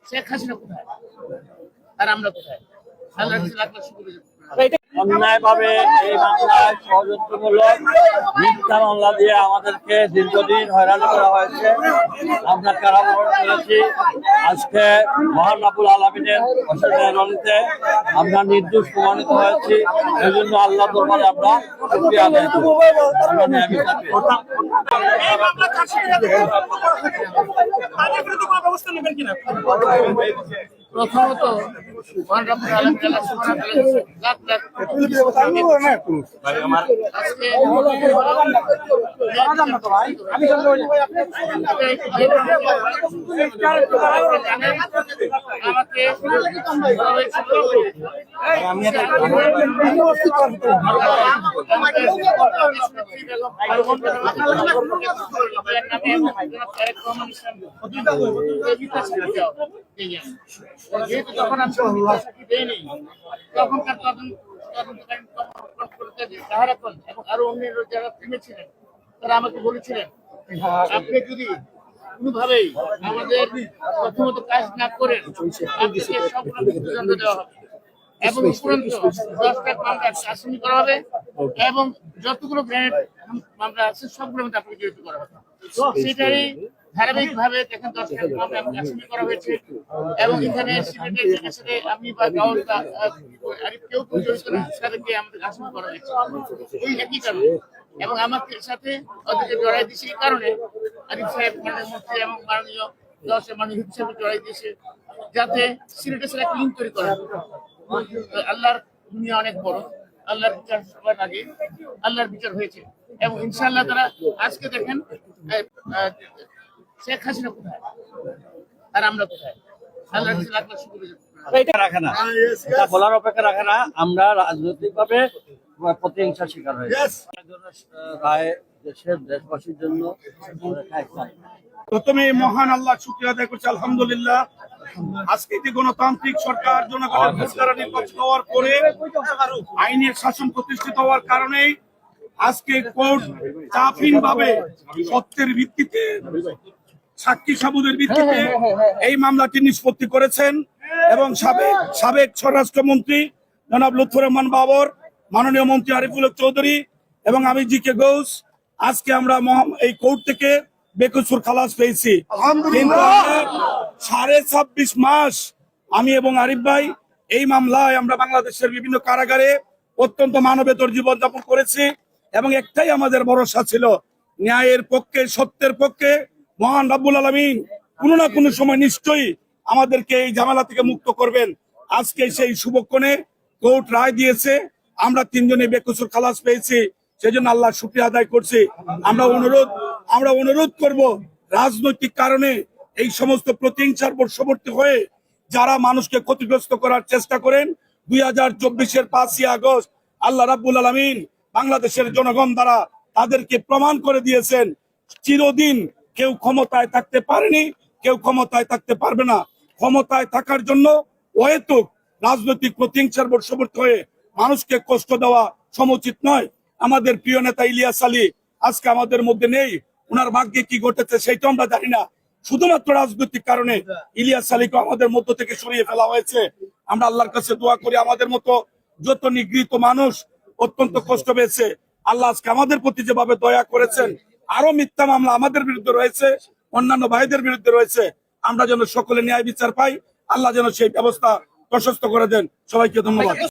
শেখ হাসিনা কোথায় আর আমরা কোথায়? আল্লাহ লাখ লাখ শুকর। অন্যায়ভাবে এই মামলায় ষড়যন্ত্রমূলক মিথ্যা মামলা দিয়ে আমাদেরকে দীর্ঘদিন হয়রানি করা হয়েছে। আমরা কারাবরণ করেছি। আজকে মহান রাব্বুল আলামিনের অশেষ রনিতে আমরা নির্দোষ প্রমাণিত হয়েছি। এই জন্য আল্লাহ দরবারে আমরা শুকরিয়া আদায় করি। প্রথমত মহান রাব্বুল আলামিন আল্লাহ সুবহানাহু ওয়া তাআলা যেহেতু তখন আমি দেয়নি, তখনকার এবং আরো অন্যের যারা থেমেছিলেন তারা আমাকে বলেছিলেন, আপনি যদি কোনোভাবেই আমাদের প্রথমত কাজ না করেন আপনাকে সম্পূর্ণ মৃত্যুদণ্ড দেওয়া হবে এবং উপরন্ত 10টা মামলা আসামি করা হবে এবং যতগুলো গ্রেনেড মামলা আছে সবগুলোর মধ্যে আপনাকে জড়িত করা হবে। সেটারই ধারাবাহিক ভাবে দেখেন 10টা মামলা আসামি করা হয়েছে এবং এখানে সিলেটের সাথে আমি বা গাঁও আরিফ কেউ জড়িত না, তাদেরকে আমাদের আসামি করা হয়েছে ওই একই কারণে। এবং আমাকে সাথে ওদেরকে জড়াই দিয়েছে এই কারণে আরিফ সাহেব মাননীয় মন্ত্রী এবং মাননীয় দশের মাননীয় হিসেবে জড়াই দিয়েছে যাতে সিলেটের সাথে একটা লিঙ্ক তৈরি করা। আল্লাহর দুনিয়া অনেক বড়, আল্লাহর বিচার সবার আগে আল্লাহর বিচার হয়েছে এবং ইনশাআল্লাহ তারা আজকে দেখেন শেখ হাসিনা কোথায় আর আমরা কোথায়? আল্লাহর কাছে লাখ লাখ শুকর রাখে না, বলার অপেক্ষা রাখে না। আমরা রাজনৈতিক ভাবে প্রতিহিংসার শিকার হয়েছে। রায় দেশের দেশবাসীর জন্য প্রথমে মহান আল্লাহ শুকরিয়া আদায় করছি, আলহামদুলিল্লাহ। আজকে যে গণতান্ত্রিক সরকার জনগণের ভোট দ্বারা নির্বাচিত হওয়ার পরে আইনের শাসন প্রতিষ্ঠিত হওয়ার কারণে আজকে কোর্ট চাপহীন ভাবে সত্যের ভিত্তিতে সাক্ষী সাবুদের ভিত্তিতে এই মামলাটি নিষ্পত্তি করেছেন এবং সাবেক স্বরাষ্ট্রমন্ত্রী জনাব লুৎফর রহমান বাবর, মাননীয় মন্ত্রী আরিফুল হক চৌধুরী এবং আমি জি কে ঘোষ আজকে আমরা এই কোর্ট থেকে বেকসুর খালাস পেয়েছি। কিন্তু 26.5 মাস আমি এবং আরিফ ভাই এই মামলায় আমরা বাংলাদেশের বিভিন্ন কারাগারে অত্যন্ত মানবেতর জীবনযাপন করেছি এবং একটাই আমাদের ভরসা ছিল, ন্যায়ের পক্ষে সত্যের পক্ষে মহান রাব্বুল আলামিন কোনো না কোনো সময় নিশ্চয়ই আমাদেরকে এই ঝামেলা থেকে মুক্ত করবেন। আজকে সেই শুভক্ষণে কোর্ট রায় দিয়েছে, আমরা 3 জনে বেকসুর খালাস পেয়েছি, সেজন্য আল্লাহ শুকরিয়া আদায় করছি। আমরা অনুরোধ করব, রাজনৈতিক কারণে এই সমস্ত প্রতিহিংসার বশবর্তী হয়ে যারা মানুষকে ক্ষতিগ্রস্ত করার চেষ্টা করেন, 2024-এর 5ই আগস্ট আল্লাহ রাব্বুল আলামিন বাংলাদেশের জনগণ দ্বারা তাদেরকে প্রমাণ করে দিয়েছেন চিরদিন কেউ ক্ষমতায় থাকতে পারেনি, কেউ ক্ষমতায় থাকতে পারবে না। ক্ষমতায় থাকার জন্য অহেতুক রাজনৈতিক প্রতিহিংসার বশবর্তী হয়ে মানুষকে কষ্ট দেওয়া সমুচিত নয়। আমাদের প্রিয় নেতা ইলিয়াস আলী আজকে আমাদের মধ্যে নেই, ওনার ভাগ্যে কি ঘটেছে সেটা আমরা জানি না। শুধুমাত্র রাজনৈতিক কারণে ইলিয়াস আলীকে আমাদের মধ্য থেকে সরিয়ে ফেলা হয়েছে। আমরা আল্লাহর কাছে দোয়া করি, আমাদের মতো যত নিগৃহীত মানুষ অত্যন্ত কষ্ট পেয়েছে, আল্লাহ আজকে আমাদের প্রতি যেভাবে দয়া করেছেন, আরো মিথ্যা মামলা আমাদের বিরুদ্ধে রয়েছে, অন্যান্য ভাইদের বিরুদ্ধে রয়েছে, আমরা যেন সকলে ন্যায় বিচার পাই। আল্লাহ যেন সেই ব্যবস্থা প্রশস্ত করে দেন। সবাইকে ধন্যবাদ।